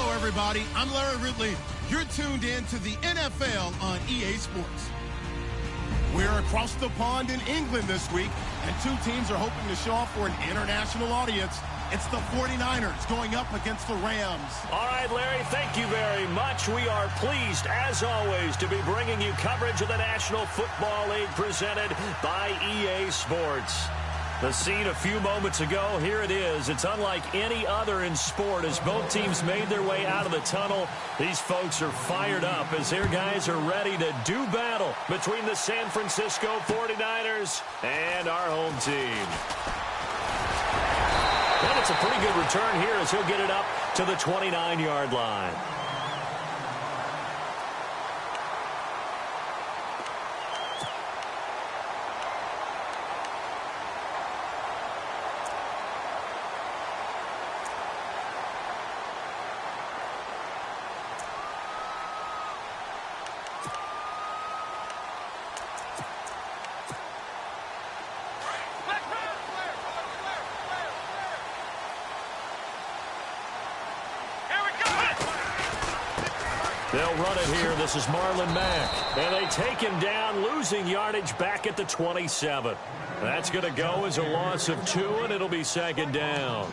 Hello, everybody. I'm Larry Ridley. You're tuned in to the NFL on EA Sports. We're across the pond in England this week, and two teams are hoping to show off for an international audience. It's the 49ers going up against the Rams. All right, Larry, thank you very much. We are pleased, as always, to be bringing you coverage of the National Football League presented by EA Sports. The scene a few moments ago, here it is. It's unlike any other in sport as both teams made their way out of the tunnel. These folks are fired up as their guys are ready to do battle between the San Francisco 49ers and our home team. And it's a pretty good return here as he'll get it up to the 29-yard line. They'll run it here. This is Marlon Mack. And they take him down, losing yardage back at the 27. That's going to go as a loss of 2, and it'll be second down.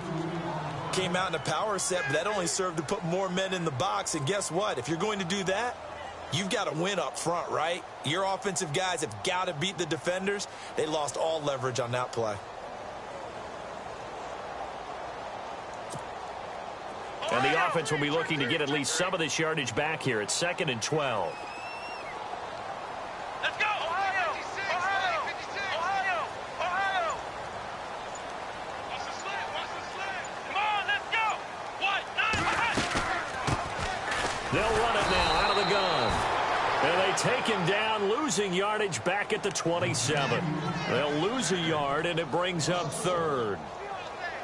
Came out in a power set, but that only served to put more men in the box. And guess what? If you're going to do that, you've got to win up front, right? Your offensive guys have got to beat the defenders. They lost all leverage on that play. And the offense will be looking to get at least some of this yardage back here. It's 2nd and 12. Let's go, Ohio! Ohio! Ohio! Ohio! Watch the slant! Watch the slant! Come on, let's go! What? 9! They'll run it now out of the gun. And they take him down, losing yardage back at the 27. They'll lose a yard, and it brings up 3rd.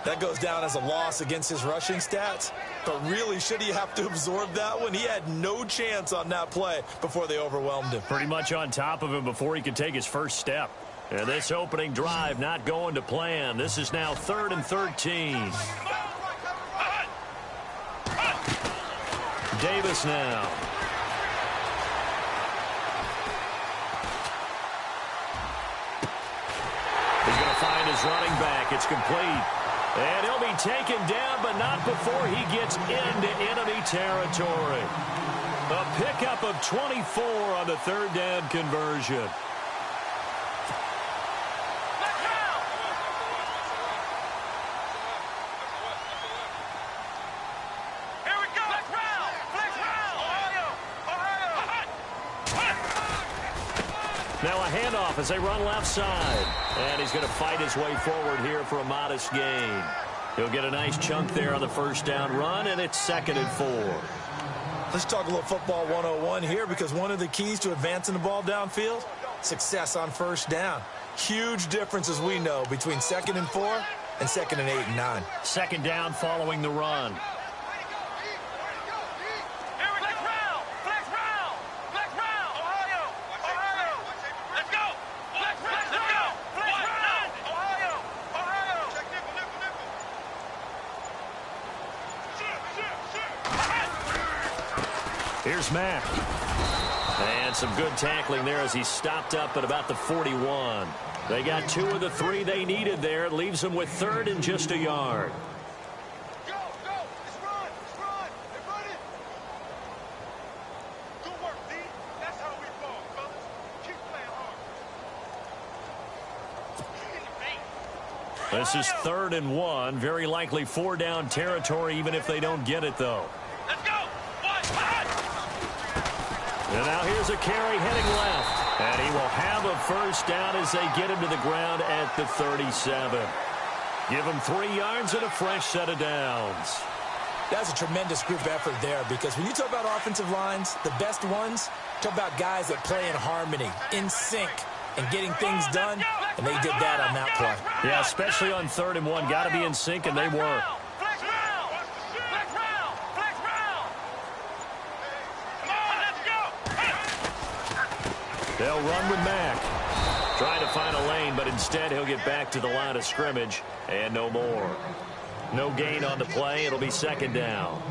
That goes down as a loss against his rushing stats. But really, should he have to absorb that one? He had no chance on that play before they overwhelmed him. Pretty much on top of him before he could take his first step. And this opening drive not going to plan. This is now 3rd and 13. Davis now. He's going to find his running back. It's complete. And he'll be taken down, but not before he gets into enemy territory. A pickup of 24 on the 3rd down conversion. Here we go! Flex round! Flex round! Ohio! Ohio! Now a handoff as they run left side. And he's going to fight his way forward here for a modest gain. He'll get a nice chunk there on the first down run, and it's 2nd and 4. Let's talk a little football 101 here, because one of the keys to advancing the ball downfield, success on first down. Huge difference, as we know, between 2nd and 4 and 2nd and 8 and 9. 2nd down following the run. Here's Mack. And some good tackling there as he stopped up at about the 41. They got 2 of the 3 they needed there. It leaves them with 3rd and just a yard. Go! Let's run! Let's run! They're running! Good work, D. That's how we ball, fellas. Keep playing hard. This is 3rd and 1. Very likely 4 down territory, even if they don't get it, though. Let's go! And now here's a carry heading left. And he will have a first down as they get him to the ground at the 37. Give him 3 yards and a fresh set of downs. That's a tremendous group effort there, because when you talk about offensive lines, the best ones, talk about guys that play in harmony, in sync, and getting things done, and they did that on that play. Yeah, especially on 3rd and 1. Got to be in sync, and they were. They'll run with Mack. Trying to find a lane, but instead he'll get back to the line of scrimmage and no more. No gain on the play. It'll be 2nd down.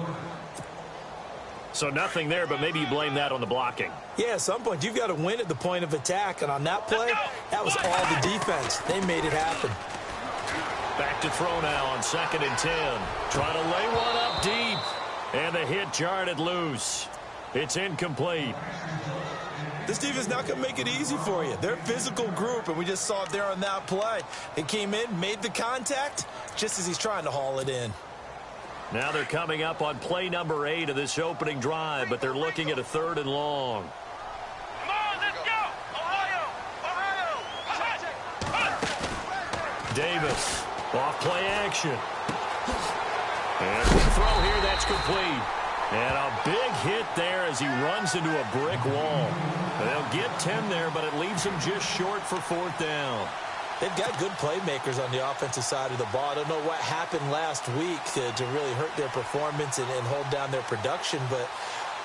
So nothing there, but maybe you blame that on the blocking. Yeah, at some point, you've got to win at the point of attack. And on that play, that was all the defense. They made it happen. Back to throw now on 2nd and 10. Trying to lay one up deep. And the hit jarred it loose. It's incomplete. This defense not going to make it easy for you. They're a physical group, and we just saw it there on that play. They came in, made the contact, just as he's trying to haul it in. Now they're coming up on play number 8 of this opening drive, but they're looking at a 3rd and long. Come on, let's go! Ohio! Davis, off play action. And the throw here, that's complete. And a big hit there as he runs into a brick wall. They'll get 10 there, but it leaves them just short for 4th down. They've got good playmakers on the offensive side of the ball. I don't know what happened last week to really hurt their performance and hold down their production, but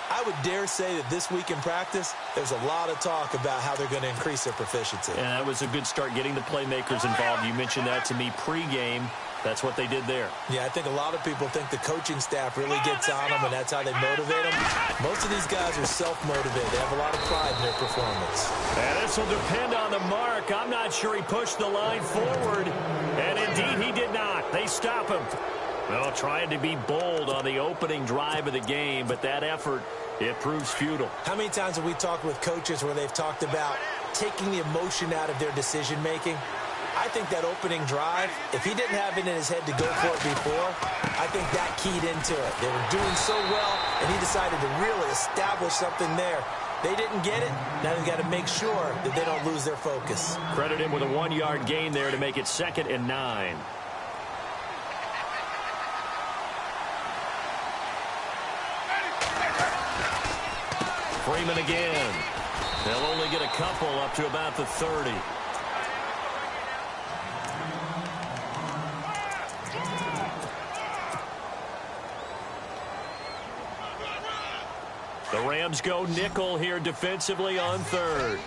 I would dare say that this week in practice, there's a lot of talk about how they're going to increase their proficiency. And that was a good start getting the playmakers involved. You mentioned that to me pregame. That's what they did there. Yeah, I think a lot of people think the coaching staff really gets on them, and that's how they motivate them. Most of these guys are self-motivated. They have a lot of pride in their performance. And this will depend on the mark. I'm not sure he pushed the line forward. And indeed, he did not. They stop him. Well, trying to be bold on the opening drive of the game, but that effort, it proves futile. How many times have we talked with coaches where they've talked about taking the emotion out of their decision-making? I think that opening drive, if he didn't have it in his head to go for it before, I think that keyed into it. They were doing so well, and he decided to really establish something there. They didn't get it. Now they've got to make sure that they don't lose their focus. Credit him with a 1-yard gain there to make it 2nd and 9. Freeman again. They'll only get a couple up to about the 30. The Rams go nickel here defensively on 3rd.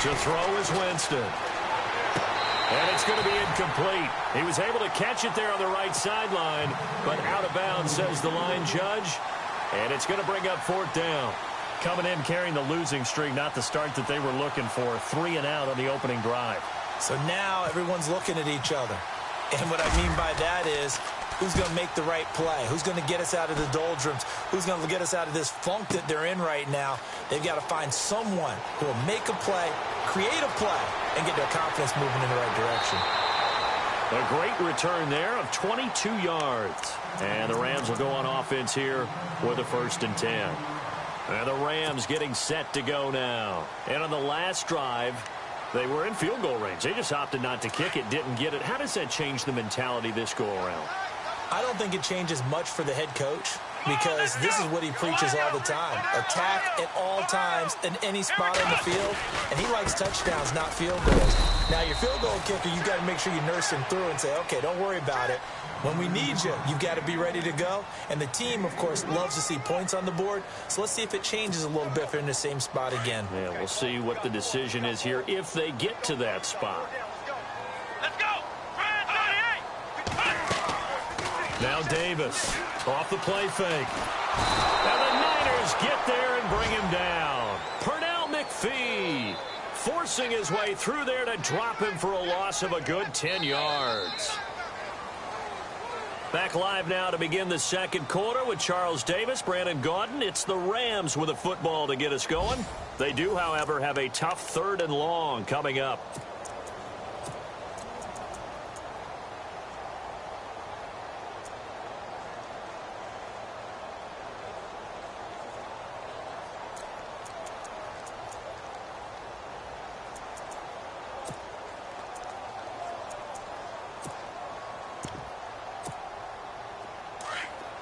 To throw is Winston. And it's going to be incomplete. He was able to catch it there on the right sideline, but out of bounds, says the line judge. And it's going to bring up 4th down. Coming in carrying the losing streak, not the start that they were looking for. 3 and out on the opening drive. So now everyone's looking at each other. And what I mean by that is, who's going to make the right play? Who's going to get us out of the doldrums? Who's going to get us out of this funk that they're in right now? They've got to find someone who will make a play, create a play, and get their confidence moving in the right direction. A great return there of 22 yards. And the Rams will go on offense here with a 1st and 10. And the Rams getting set to go now. And on the last drive, they were in field goal range. They just opted not to kick it, didn't get it. How does that change the mentality this go-around? I don't think it changes much for the head coach because this is what he preaches all the time. Attack at all times in any spot on the field, and he likes touchdowns, not field goals. Now, your field goal kicker, you've got to make sure you nurse him through and say, okay, don't worry about it. When we need you, you've got to be ready to go. And the team, of course, loves to see points on the board. So let's see if it changes a little bit if they're in the same spot again. Yeah, we'll see what the decision is here if they get to that spot. Let's go! Now Davis off the play fake. And the Niners get there and bring him down. Pernell McPhee forcing his way through there to drop him for a loss of a good 10 yards. Back live now to begin the 2nd quarter with Charles Davis, Brandon Gaudin. It's the Rams with a football to get us going. They do, however, have a tough 3rd and long coming up.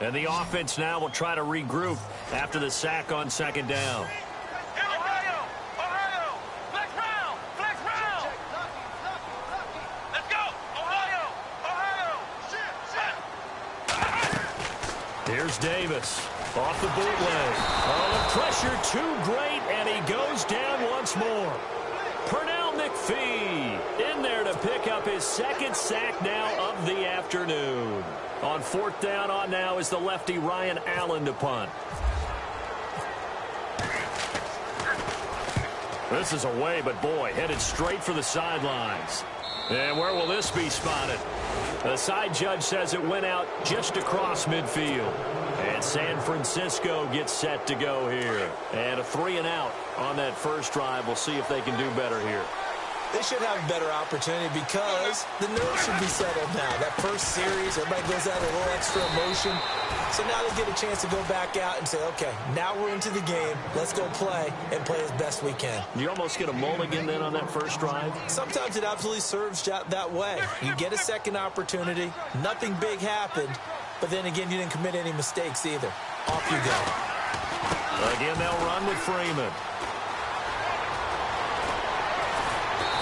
And the offense now will try to regroup after the sack on 2nd down. Ohio! Ohio! Flex round! Flex round! Let's go! Ohio! Ohio! Here's Davis off the bootleg. Oh, the pressure too great, and he goes down once more. Pernell McPhee in there to pick up his second sack now of the afternoon. On fourth down on now is the lefty Ryan Allen to punt. This is away, but boy, headed straight for the sidelines. And where will this be spotted? The side judge says it went out just across midfield. And San Francisco gets set to go here. And a 3-and-out on that first drive. We'll see if they can do better here. They should have a better opportunity because the nerves should be settled now. That first series, everybody goes out a little extra emotion. So now they get a chance to go back out and say, okay, now we're into the game. Let's go play and play as best we can. You almost get a mulligan then on that first drive? Sometimes it absolutely serves that way. You get a second opportunity. Nothing big happened. But then again, you didn't commit any mistakes either. Off you go. Again, they'll run with Freeman.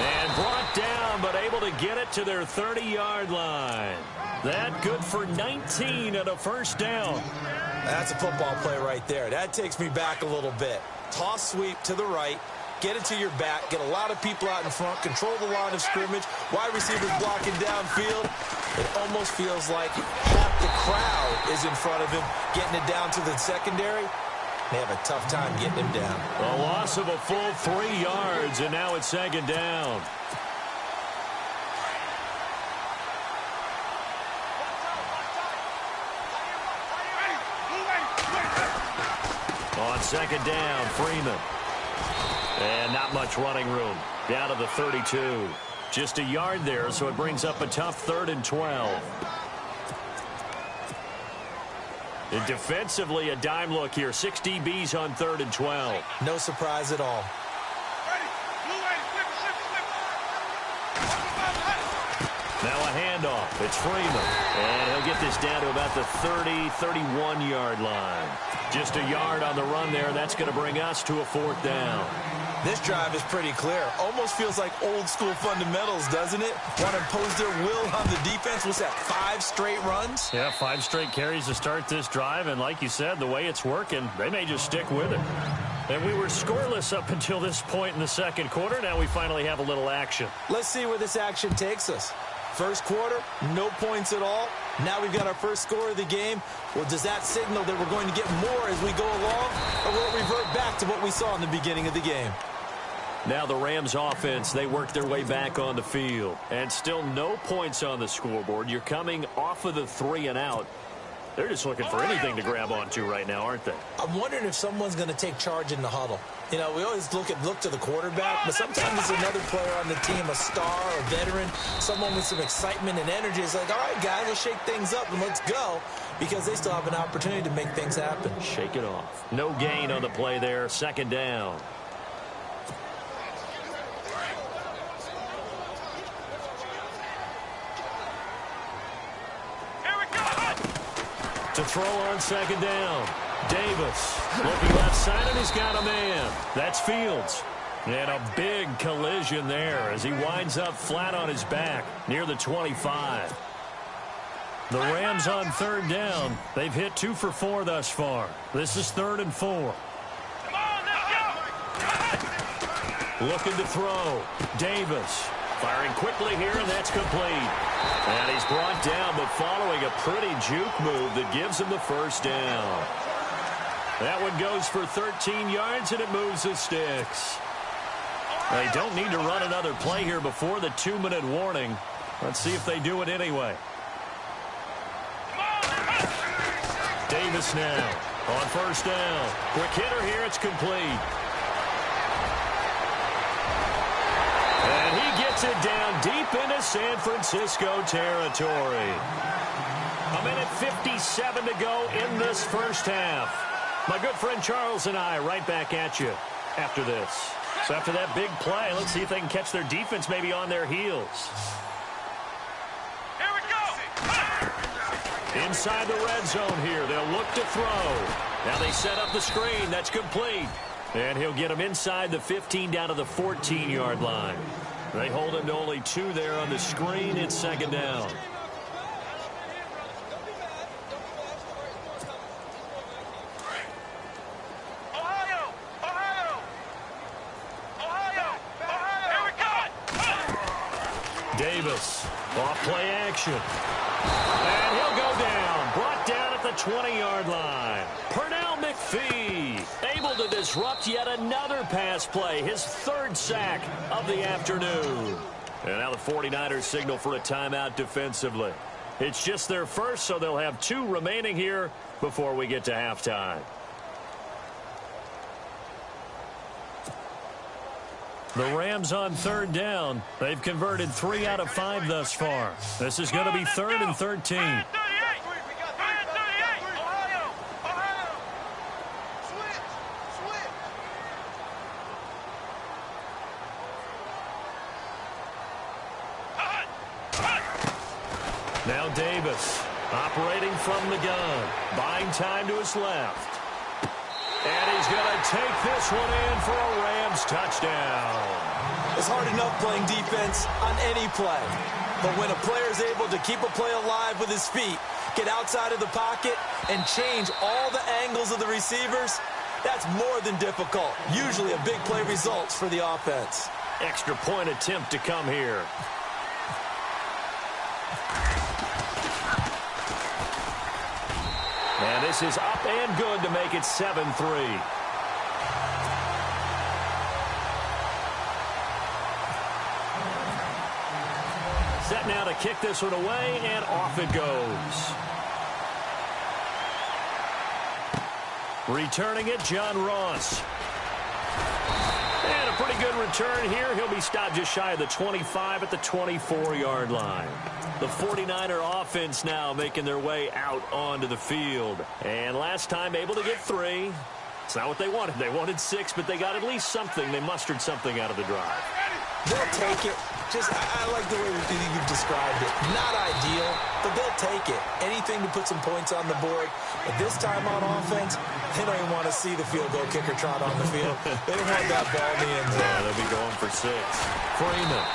And brought down, but able to get it to their 30-yard line. That good for 19 and a first down. That's a football play right there. That takes me back a little bit. Toss sweep to the right. Get it to your back. Get a lot of people out in front. Control the line of scrimmage. Wide receivers blocking downfield. It almost feels like half the crowd is in front of him, getting it down to the secondary. They have a tough time getting him down. A loss of a full 3 yards, and now it's second down. On second down, Freeman. And not much running room. Down to the 32. Just a yard there, so it brings up a tough 3rd and 12. And defensively, a dime look here. 6 DBs on 3rd and 12. No surprise at all. Now a handoff. It's Freeman. And he'll get this down to about the 30, 31-yard line. Just a yard on the run there. That's going to bring us to a 4th down. This drive is pretty clear. Almost feels like old school fundamentals, doesn't it? Want to impose their will on the defense. What's that, 5 straight runs? Yeah, 5 straight carries to start this drive. And like you said, the way it's working, they may just stick with it. And we were scoreless up until this point in the second quarter. Now we finally have a little action. Let's see where this action takes us. First quarter, no points at all. Now we've got our first score of the game. Well, does that signal that we're going to get more as we go along? Or will it revert back to what we saw in the beginning of the game? Now the Rams offense, they work their way back on the field. And still no points on the scoreboard. You're coming off of the 3-and-out. They're just looking for anything to grab onto right now, aren't they? I'm wondering if someone's going to take charge in the huddle. You know, we always look to the quarterback, but sometimes it's another player on the team, a star, a veteran, someone with some excitement and energy. It's like, all right, guys, let's shake things up and let's go, because they still have an opportunity to make things happen. Shake it off. No gain on the play there. Second down. To throw on second down. Davis looking left side, and he's got a man. That's Fields. And a big collision there as he winds up flat on his back near the 25. The Rams on third down. They've hit 2 for 4 thus far. This is 3rd and 4. Come on, let's go. Looking to throw. Davis firing quickly here, and that's complete. And he's brought down, but following a pretty juke move that gives him the first down. That one goes for 13 yards, and it moves the sticks. They don't need to run another play here before the 2-minute warning. Let's see if they do it anyway. Davis now on first down. Quick hitter here, it's complete. And he gets it down deep into San Francisco territory. 1:57 to go in this first half. My good friend Charles and I right back at you after this. So after that big play, let's see if they can catch their defense maybe on their heels. Here we go. Inside the red zone here. They'll look to throw. Now they set up the screen. That's complete. And he'll get him inside the 15 down to the 14-yard line. They hold him to only 2 there on the screen. It's second down. Ohio! Ohio! Ohio! Ohio! Here we go. Davis Davis. Off play action. And he'll go down. Brought down at the 20-yard line. Pernell McPhee able to disrupt yet another pass play. His third sack of the afternoon. And now the 49ers signal for a timeout defensively. It's just their first, so they'll have 2 remaining here before we get to halftime. The Rams on third down. They've converted 3 out of 5 thus far. This is going to be 3rd and 13. Now Davis operating from the gun. Buying time to his left. And he's going to take this one in for a Rams touchdown. It's hard enough playing defense on any play. But when a player is able to keep a play alive with his feet, get outside of the pocket, and change all the angles of the receivers, that's more than difficult. Usually a big play results for the offense. Extra point attempt to come here. And this is up and good to make it 7-3. Set now to kick this one away, and off it goes. Returning it, John Ross. And a pretty good return here. He'll be stopped just shy of the 25 at the 24-yard line. The 49er offense now making their way out onto the field. And last time able to get 3. It's not what they wanted. They wanted 6, but they got at least something. They mustered something out of the drive. They'll take it. I like the way you've described it. Not ideal, but they'll take it. Anything to put some points on the board. But this time on offense, they don't even want to see the field goal kicker trot on the field. They don't want that ball in the end zone. Yeah, they'll be going for 6. Freeman.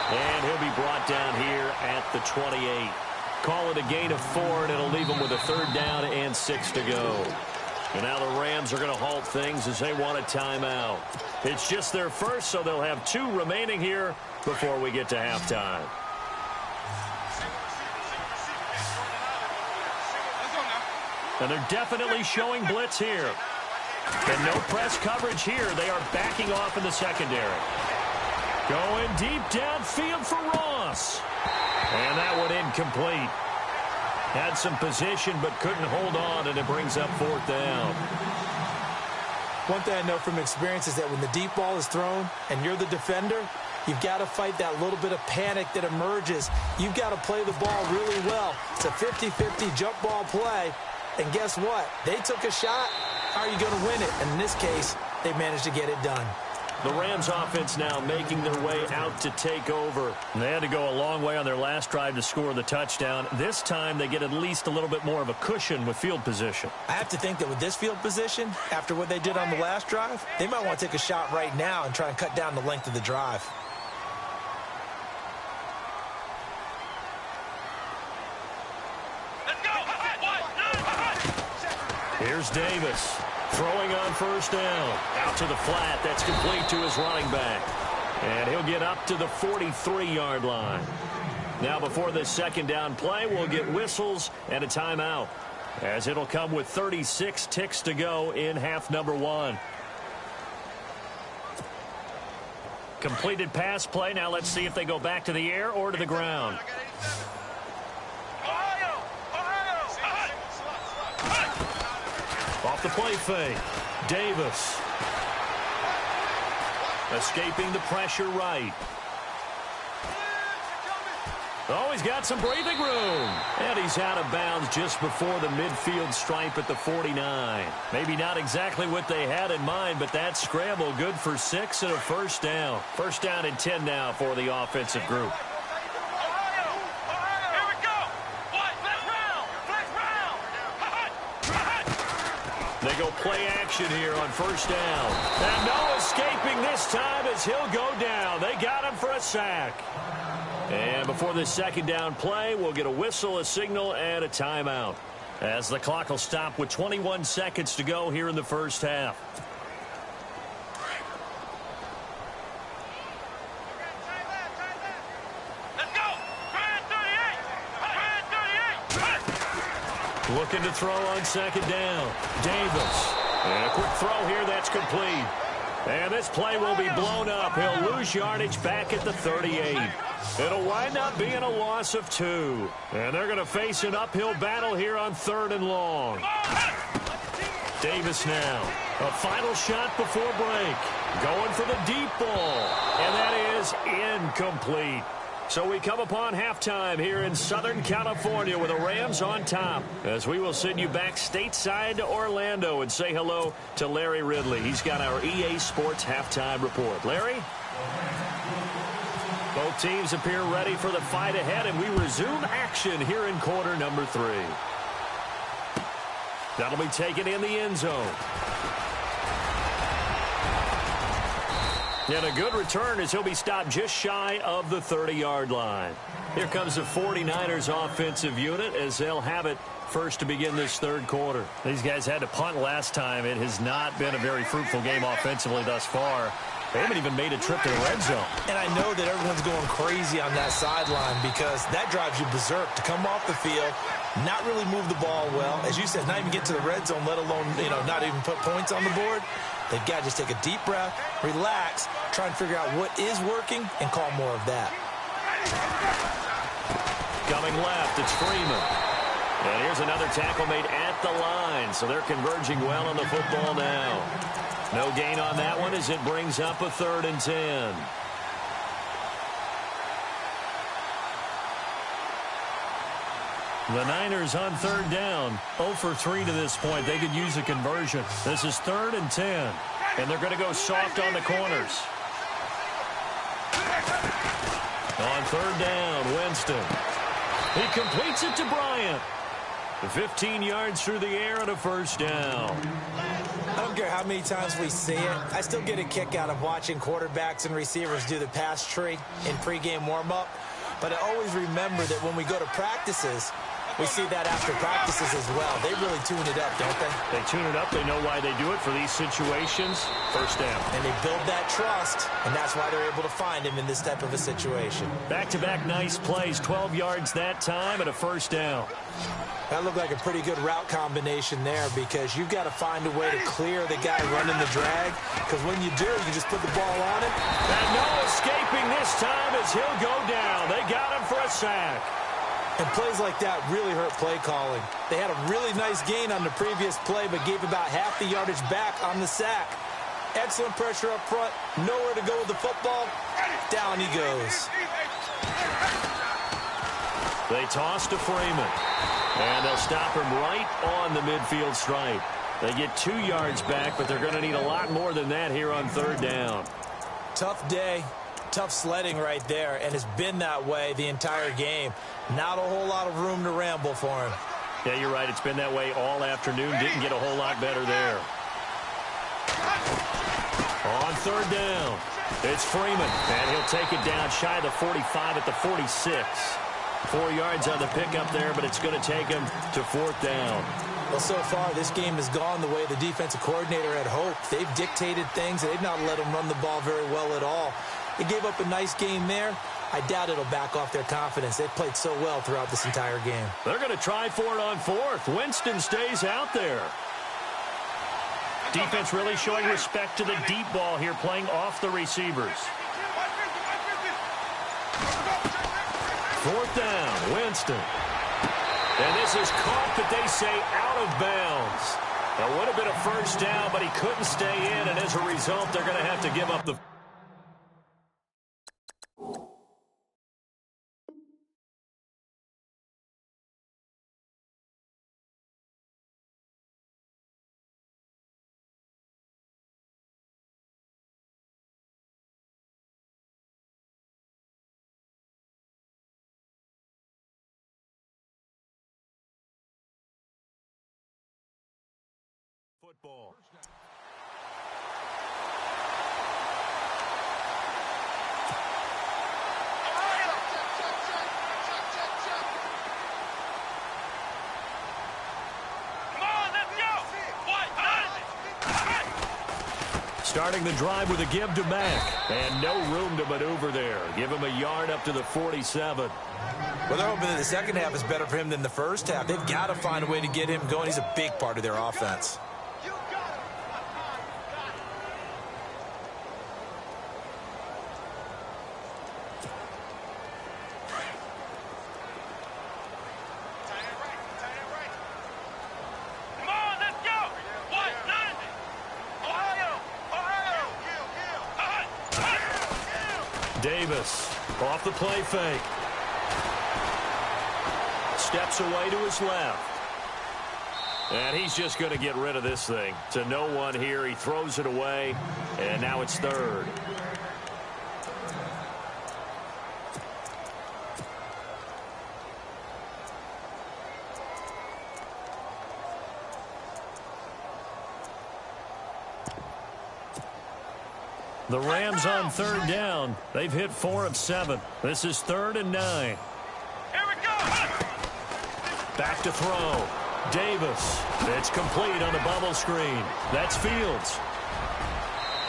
And he'll be brought down here at the 28. Call it a gain of 4, and it'll leave them with a 3rd down and 6 to go. And now the Rams are going to halt things as they want a timeout. It's just their first, so they'll have 2 remaining here before we get to halftime. And they're definitely showing blitz here. And no press coverage here. They are backing off in the secondary. Going deep downfield for Ross. And that one incomplete. Had some position but couldn't hold on, and it brings up 4th down. One thing I know from experience is that when the deep ball is thrown and you're the defender, you've got to fight that little bit of panic that emerges. You've got to play the ball really well. It's a 50-50 jump ball play. And guess what? They took a shot. How are you going to win it? And in this case, they managed to get it done. The Rams offense now making their way out to take over. And they had to go a long way on their last drive to score the touchdown. This time they get at least a little bit more of a cushion with field position. I have to think that with this field position, after what they did on the last drive, they might want to take a shot right now and try and cut down the length of the drive. Here's Davis. Throwing on 1st down. Out to the flat. That's complete to his running back. And he'll get up to the 43-yard line. Now before this 2nd down play, we'll get whistles and a timeout, as it'll come with 36 ticks to go in half number 1. Completed pass play. Now let's see if they go back to the air or to the ground. Off the play fake. Davis. Escaping the pressure right. Oh, he's got some breathing room. And he's out of bounds just before the midfield stripe at the 49. Maybe not exactly what they had in mind, but that scramble good for 6 and a 1st down. 1st down and 10 now for the offensive group. They go play action here on 1st down. And no escaping this time as he'll go down. They got him for a sack. And before this 2nd down play, we'll get a whistle, a signal, and a timeout, as the clock will stop with 21 seconds to go here in the 1st half. Let's go! Looking to throw on second down. Davis. And a quick throw here that's complete. And this play will be blown up. He'll lose yardage back at the 38. It'll wind up being a loss of 2. And they're going to face an uphill battle here on 3rd and long. Davis now. A final shot before break. Going for the deep ball. And that is incomplete. So we come upon halftime here in Southern California with the Rams on top, as we will send you back stateside to Orlando and say hello to Larry Ridley. He's got our EA Sports halftime report. Larry? Both teams appear ready for the fight ahead, and we resume action here in quarter number 3. That'll be taken in the end zone. And a good return as he'll be stopped just shy of the 30-yard line. Here comes the 49ers offensive unit as they'll have it first to begin this 3rd quarter. These guys had to punt last time. It has not been a very fruitful game offensively thus far. They haven't even made a trip to the red zone. And I know that everyone's going crazy on that sideline because that drives you berserk to come off the field, not really move the ball well. As you said, not even get to the red zone, let alone, not even put points on the board. They've got to just take a deep breath, relax, try and figure out what is working, and call more of that. Coming left, it's Freeman. And here's another tackle made at the line, so they're converging well on the football now. No gain on that one as it brings up a 3rd and 10. The Niners on 3rd down. 0 for 3 to this point. They could use a conversion. This is 3rd and 10. And they're going to go soft on the corners. On 3rd down, Winston. He completes it to Bryant. 15 yards through the air and a 1st down. I don't care how many times we see it. I still get a kick out of watching quarterbacks and receivers do the pass tree in pregame warm-up. But I always remember that when we go to practices, we see that after practices as well. They really tune it up, don't they? They tune it up. They know why they do it for these situations. 1st down. And they build that trust, and that's why they're able to find him in this type of a situation. Back-to-back nice plays. 12 yards that time and a 1st down. That looked like a pretty good route combination there because you've got to find a way to clear the guy running the drag because when you do, you just put the ball on him. And no escaping this time as he'll go down. They got him for a sack. And plays like that really hurt play calling. They had a really nice gain on the previous play but gave about half the yardage back on the sack. Excellent pressure up front. Nowhere to go with the football. Down he goes. They toss to Freeman. And they'll stop him right on the midfield stripe. They get 2 yards back, but they're going to need a lot more than that here on 3rd down. Tough day, tough sledding right there, and it's been that way the entire game. Not a whole lot of room to ramble for him. Yeah, you're right. It's been that way all afternoon. Didn't get a whole lot better there. On 3rd down, it's Freeman, and he'll take it down shy of the 45 at the 46. 4 yards on the pickup there, but it's going to take him to 4th down. Well, so far, this game has gone the way the defensive coordinator had hoped. They've dictated things. They've not let him run the ball very well at all. They gave up a nice game there. I doubt it'll back off their confidence. They've played so well throughout this entire game. They're going to try for it on 4th. Winston stays out there. Defense really showing respect to the deep ball here, playing off the receivers. 4th down, Winston. And this is caught, but they say out of bounds. That would have been a 1st down, but he couldn't stay in, and as a result, they're going to have to give up the... Football. Starting the drive with a give to Mack. And no room to maneuver there. Give him a yard up to the 47. Well, they're hoping that the second half is better for him than the first half. They've got to find a way to get him going. He's a big part of their offense. Davis off the play fake. Steps away to his left. And he's just going to get rid of this thing. To no one here. He throws it away. And now it's third. The Rams on third down. They've hit 4 of 7. This is 3rd and 9. Here we go. Back to throw. Davis. It's complete on the bubble screen. That's Fields.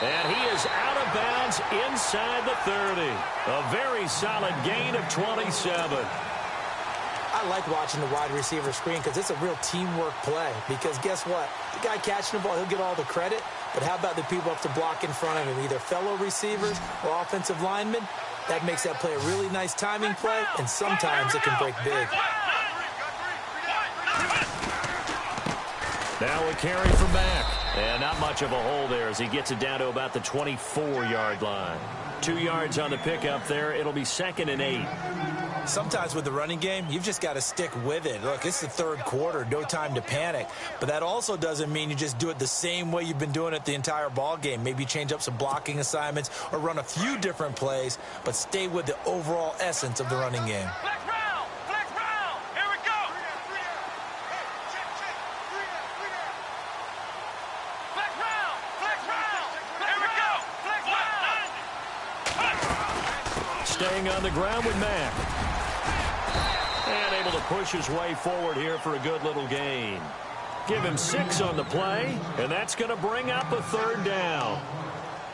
And he is out of bounds inside the 30. A very solid gain of 27. I like watching the wide receiver screen because it's a real teamwork play. Because guess what? The guy catching the ball, he'll get all the credit. But how about the people up to block in front of him, either fellow receivers or offensive linemen? That makes that play a really nice timing play, and sometimes it can break big. Now a carry from Mack. And not much of a hole there as he gets it down to about the 24-yard line. 2 yards on the pickup there. It'll be 2nd and 8. Sometimes with the running game, you've just got to stick with it. Look, it's the third quarter, no time to panic. But that also doesn't mean you just do it the same way you've been doing it the entire ball game. Maybe change up some blocking assignments or run a few different plays, but stay with the overall essence of the running game. Flex round. Flex round. Here we go. Flex round. Flex round. Here we go. Flex round. Staying on the ground with Mack. And able to push his way forward here for a good little gain. Give him 6 on the play, and that's going to bring up a 3rd down.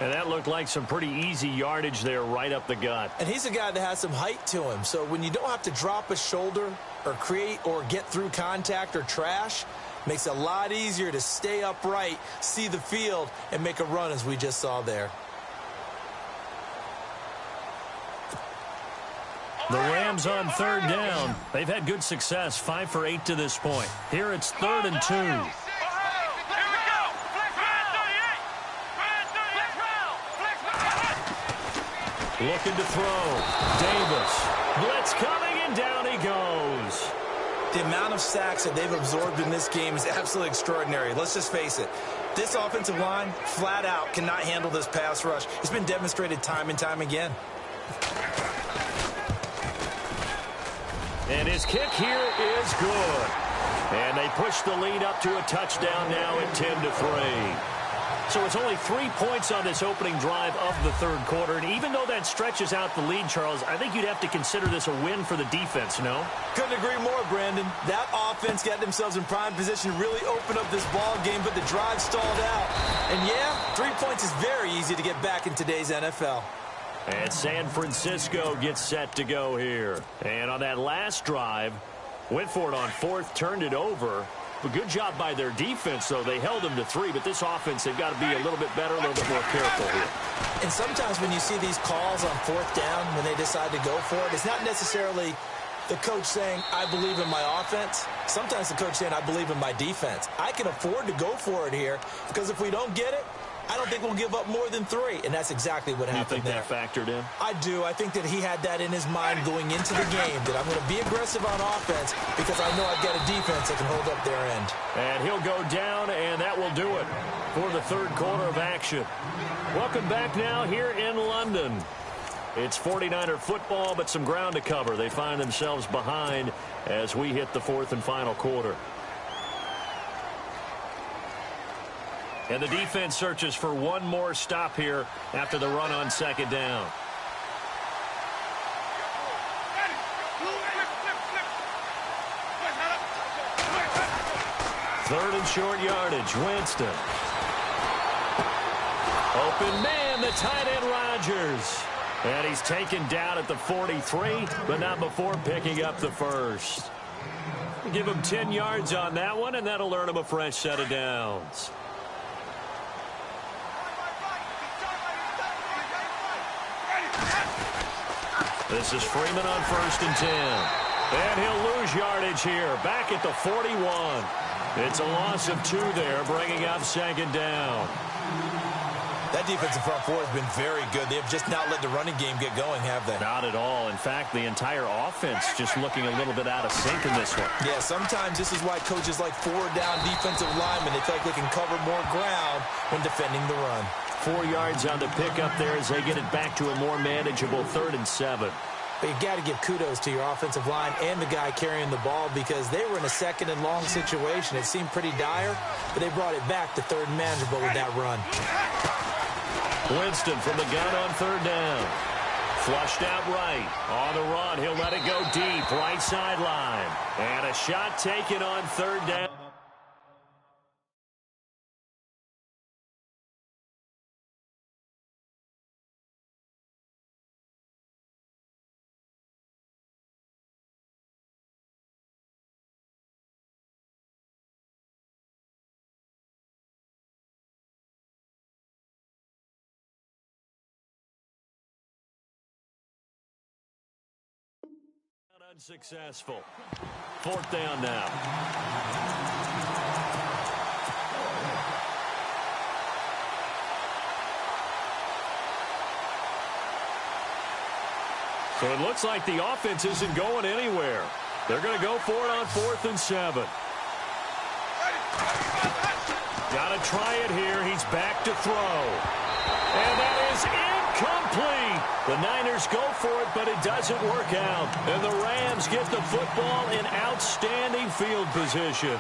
And that looked like some pretty easy yardage there right up the gut. And he's a guy that has some height to him. So when you don't have to drop a shoulder or create or get through contact or trash, makes it a lot easier to stay upright, see the field, and make a run as we just saw there. The Rams on 3rd down. They've had good success, 5 for 8 to this point. Here it's 3rd and 2. Here we go. Flex round. Flex round. Looking to throw. Davis. Blitz coming, and down he goes. The amount of sacks that they've absorbed in this game is absolutely extraordinary. Let's just face it. This offensive line, flat out, cannot handle this pass rush. It's been demonstrated time and time again. And his kick here is good. And they push the lead up to a touchdown now at 10-3. So it's only 3 points on this opening drive of the third quarter. And even though that stretches out the lead, Charles, I think you'd have to consider this a win for the defense, no? Couldn't agree more, Brandon. That offense got themselves in prime position to really open up this ball game, but the drive stalled out. And yeah, 3 points is very easy to get back in today's NFL. And San Francisco gets set to go here. And on that last drive, went for it on 4th, turned it over. A good job by their defense, though. They held them to 3, but this offense, they've got to be a little bit better, a little bit more careful here. And sometimes when you see these calls on 4th down, when they decide to go for it, it's not necessarily the coach saying, I believe in my offense. Sometimes the coach saying, I believe in my defense. I can afford to go for it here because if we don't get it, I don't think we'll give up more than 3, and that's exactly what happened there. You think that factored in? I do. I think that he had that in his mind going into the game, that I'm going to be aggressive on offense because I know I've got a defense that can hold up their end. And he'll go down, and that will do it for the third quarter of action. Welcome back now here in London. It's 49er football, but some ground to cover. They find themselves behind as we hit the 4th and final quarter. And the defense searches for one more stop here after the run on 2nd down. Third and short yardage, Winston. Open man, the tight end Rodgers. And he's taken down at the 43, but not before picking up the first. Give him 10 yards on that one, and that'll earn him a fresh set of downs. This is Freeman on 1st and 10. And he'll lose yardage here, back at the 41. It's a loss of 2 there, bringing up 2nd down. That defensive front four has been very good. They have just not let the running game get going, have they? Not at all. In fact, the entire offense just looking a little bit out of sync in this one. Yeah, sometimes this is why coaches like 4-down defensive linemen, they feel like they can cover more ground when defending the run. 4 yards on the pickup there as they get it back to a more manageable 3rd and 7. But you got to give kudos to your offensive line and the guy carrying the ball because they were in a 2nd and long situation. It seemed pretty dire, but they brought it back to 3rd and manageable with that run. Winston from the gun on 3rd down. Flushed out right. On the run, he'll let it go deep, right sideline. And a shot taken on 3rd down. Unsuccessful. 4th down now. So it looks like the offense isn't going anywhere. They're going to go for it on 4th and 7. Got to try it here. He's back to throw. And that is incomplete. The Niners go for it, but it doesn't work out. And the Rams get the football in outstanding field position.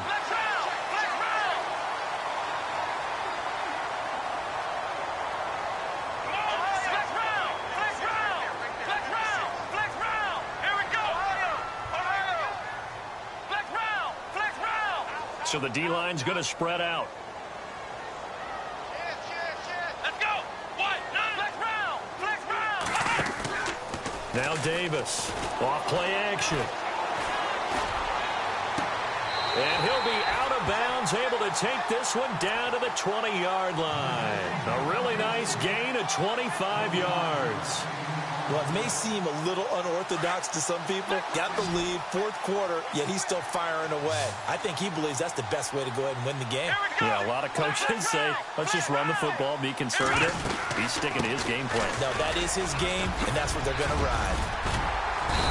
So the D-line's going to spread out. Now Davis, off play action. And he'll be out of bounds, able to take this one down to the 20-yard line. A really nice gain of 25 yards. Well, it may seem a little unorthodox to some people. Got the lead, 4th quarter, yet he's still firing away. I think he believes that's the best way to go ahead and win the game. Yeah, a lot of coaches say, let's just run the football, be conservative. He's sticking to his game plan. No, that is his game, and that's what they're going to ride.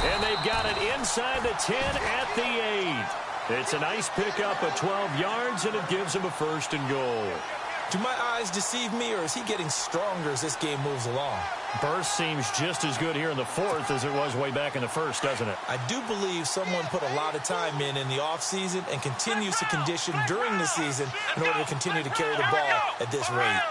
And they've got it inside the 10 at the 8. It's a nice pickup of 12 yards, and it gives him a 1st and goal. Do my eyes deceive me, or is he getting stronger as this game moves along? Burst seems just as good here in the 4th as it was way back in the 1st, doesn't it? I do believe someone put a lot of time in the offseason and continues to condition during the season in order to continue to carry the ball at this rate.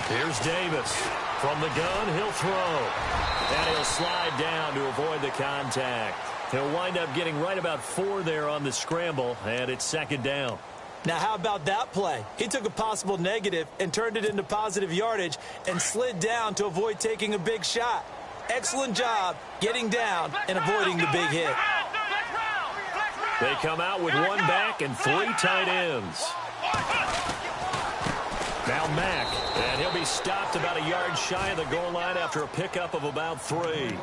Here's Davis. From the gun, he'll throw. And he'll slide down to avoid the contact. He'll wind up getting right about 4 there on the scramble, and it's 2nd down. Now, how about that play? He took a possible negative and turned it into positive yardage and slid down to avoid taking a big shot. Excellent job getting down and avoiding the big hit. They come out with 1 back and 3 tight ends. Now Mack, and he'll be stopped about a yard shy of the goal line after a pickup of about 3.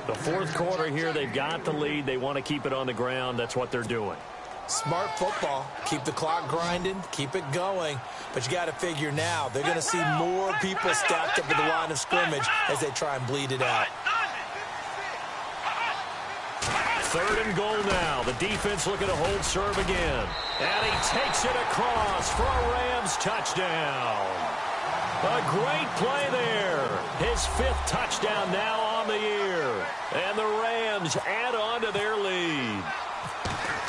The 4th quarter here, they've got the lead. They want to keep it on the ground. That's what they're doing. Smart football. Keep the clock grinding. Keep it going. But you got to figure now, they're going to see more people stacked up at the line of scrimmage as they try and bleed it out. 3rd and goal now. The defense looking to hold serve again. And he takes it across for a Rams touchdown. A great play there. His 5th touchdown now on the year. And the Rams add on to their lead.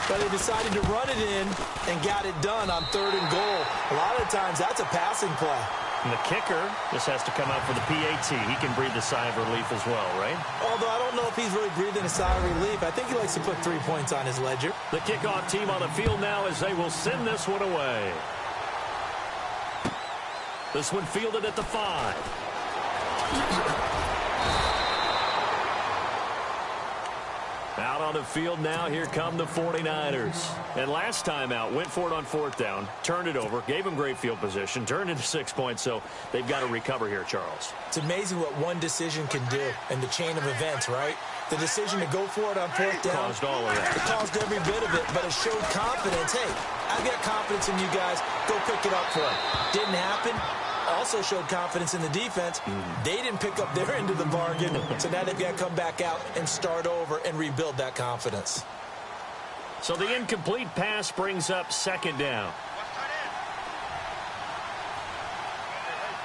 But they decided to run it in and got it done on 3rd and goal. A lot of times that's a passing play. And the kicker just has to come out for the PAT. He can breathe a sigh of relief as well, right? Although I don't know if he's really breathing a sigh of relief. I think he likes to put 3 points on his ledger. The kickoff team on the field now as they will send this one away. This one fielded at the 5. Out on the field now, here come the 49ers. And last time out, went for it on 4th down, turned it over, gave them great field position, turned into 6 points, so they've got to recover here, Charles. It's amazing what one decision can do in the chain of events, right? The decision to go for it on 4th down. Caused all of that. It caused every bit of it, but it showed confidence. Hey, I've got confidence in you guys. Go pick it up for it. Didn't happen. Also showed confidence in the defense. They didn't pick up their end of the bargain, so now they've got to come back out and start over and rebuild that confidence. So the incomplete pass brings up 2nd down.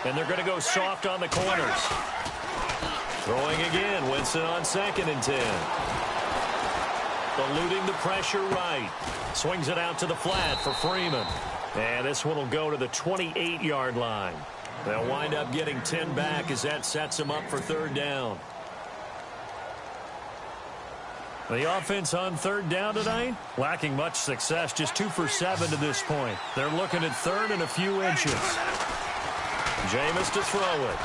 And they're going to go soft on the corners. Throwing again, Winston on 2nd and 10. Eluding the pressure right. Swings it out to the flat for Freeman. And this one will go to the 28-yard line. They'll wind up getting 10 back as that sets them up for 3rd down. The offense on 3rd down tonight, lacking much success, just 2 for 7 to this point. They're looking at 3rd and a few inches. Jameis to throw it.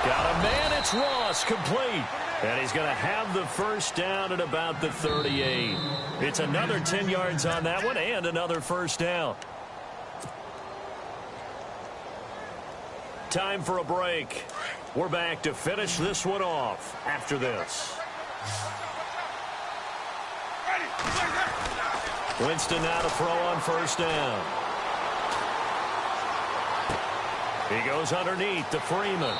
Got a man, it's Ross, complete. And he's going to have the 1st down at about the 38. It's another 10 yards on that one and another 1st down. Time for a break. We're back to finish this one off after this. Winston now to throw on 1st down. He goes underneath to Freeman.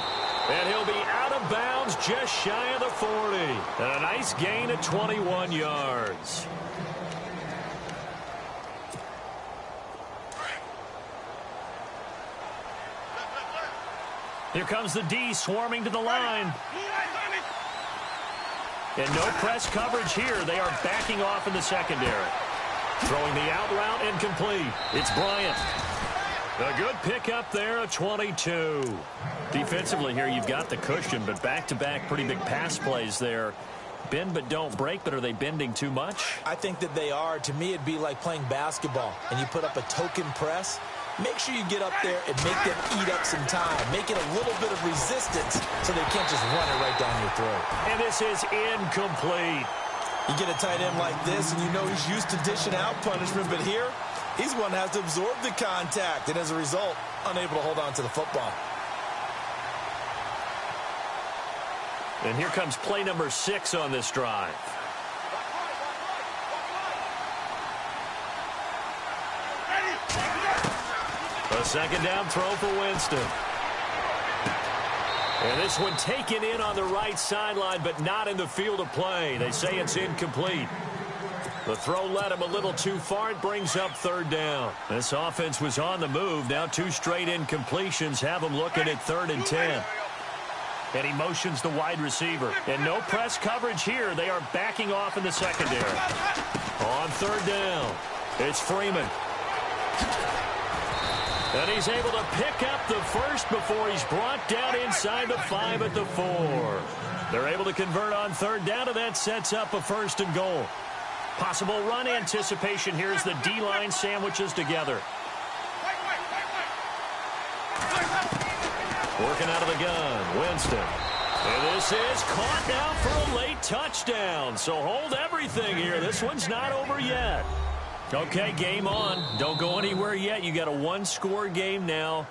And he'll be out of bounds just shy of the 40. And a nice gain of 21 yards. Here comes the D swarming to the line. And no press coverage here. They are backing off in the secondary. Throwing the out route incomplete. It's Bryant. A good pickup there, a 22. Defensively here, you've got the cushion, but back-to-back pretty big pass plays there. Bend but don't break, but are they bending too much? I think that they are. To me, it'd be like playing basketball, and you put up a token press. Make sure you get up there and make them eat up some time. Make it a little bit of resistance so they can't just run it right down your throat. And this is incomplete. You get a tight end like this, and you know he's used to dishing out punishment, but here, he's one that has to absorb the contact, and as a result, unable to hold on to the football. And here comes play number 6 on this drive. A 2nd down throw for Winston. And this one taken in on the right sideline, but not in the field of play. They say it's incomplete. The throw led him a little too far. It brings up 3rd down. This offense was on the move. Now 2 straight incompletions have them looking at 3rd and 10. And he motions the wide receiver. And no press coverage here. They are backing off in the secondary. On 3rd down, it's Freeman. And he's able to pick up the 1st before he's brought down inside the 5 at the 4. They're able to convert on 3rd down, and that sets up a 1st and goal. Possible run anticipation here as the D-line sandwiches together. Working out of the gun, Winston. And this is caught now for a late touchdown. So hold everything here. This one's not over yet. Okay, game on. Don't go anywhere yet. You got a 1-score game now.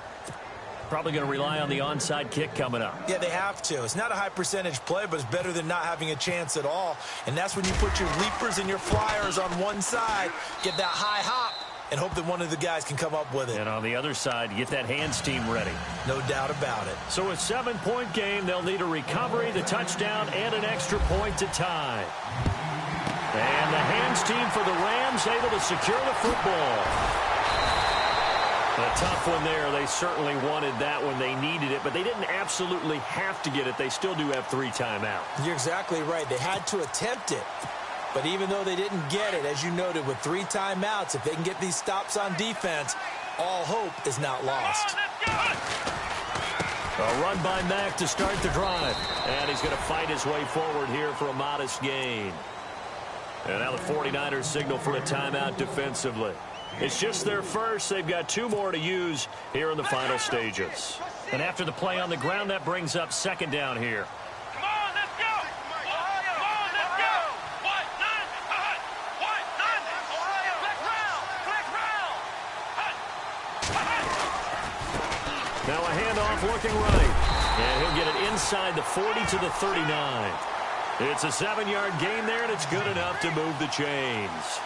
Probably going to rely on the onside kick coming up. Yeah, they have to. It's not a high percentage play, but it's better than not having a chance at all. And that's when you put your leapers and your flyers on one side, get that high hop, and hope that one of the guys can come up with it. And on the other side, get that hands team ready. No doubt about it. So a 7-point game, they'll need a recovery, the touchdown, and an extra point to tie. And the hands team for the Rams able to secure the football. A tough one there. They certainly wanted that one. They needed it, but they didn't absolutely have to get it. They still do have 3 timeouts. You're exactly right. They had to attempt it. But even though they didn't get it, as you noted, with 3 timeouts, if they can get these stops on defense, all hope is not lost. A run by Mack to start the drive. And he's going to fight his way forward here for a modest gain. And now the 49ers signal for a timeout defensively. It's just their first. They've got 2 more to use here in the final stages. And after the play on the ground, that brings up second down here. Come on, let's go! Ohio! Come on, let's go! What? None! Hut! What? None! Ohio! Flex round! Flex round! Hut! Hut! Now a handoff looking right. And he'll get it inside the 40 to the 39. It's a 7-yard gain there, and it's good enough to move the chains.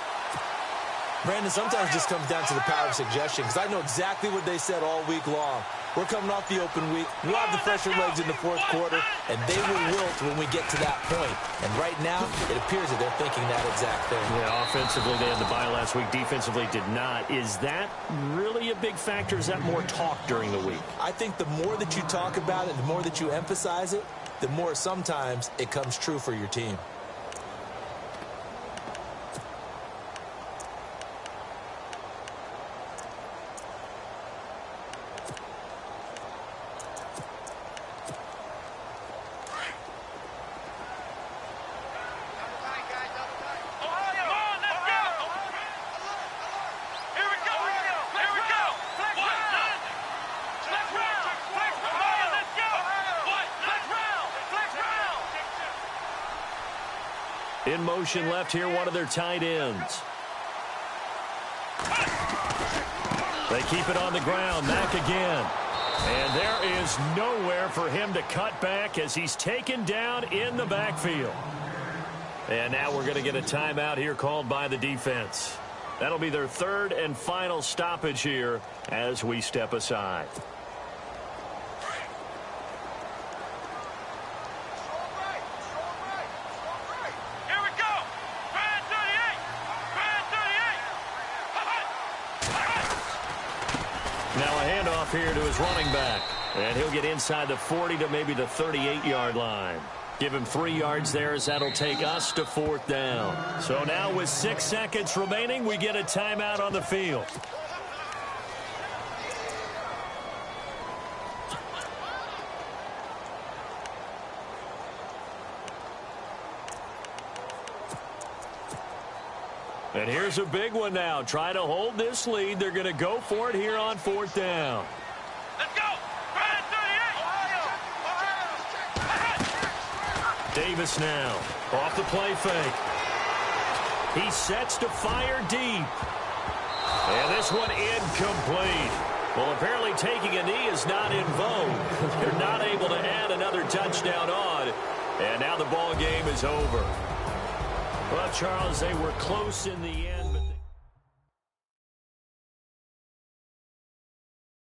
Brandon, sometimes it just comes down to the power of suggestion, because I know exactly what they said all week long. We're coming off the open week. We'll have the fresher legs in the fourth quarter, and they will wilt when we get to that point. And right now, it appears that they're thinking that exact thing. Yeah, offensively, they had the bye last week. Defensively, did not. Is that really a big factor? Is that more talk during the week? I think the more that you talk about it, the more that you emphasize it, the more sometimes it comes true for your team. In motion left here, one of their tight ends. They keep it on the ground. Mack again. And there is nowhere for him to cut back as he's taken down in the backfield. And now we're going to get a timeout here called by the defense. That'll be their 3rd and final stoppage here as we step aside. Now a handoff here to his running back. And he'll get inside the 40 to maybe the 38-yard line. Give him 3 yards there as that'll take us to 4th down. So now with 6 seconds remaining, we get a timeout on the field. And here's a big one now. Try to hold this lead. They're going to go for it here on 4th down. Let's go! Brad 38! Ohio! Davis now. Off the play fake. He sets to fire deep. And this one incomplete. Well, apparently taking a knee is not in vogue. They're not able to add another touchdown on. And now the ball game is over. Well, Charles, they were close in the end.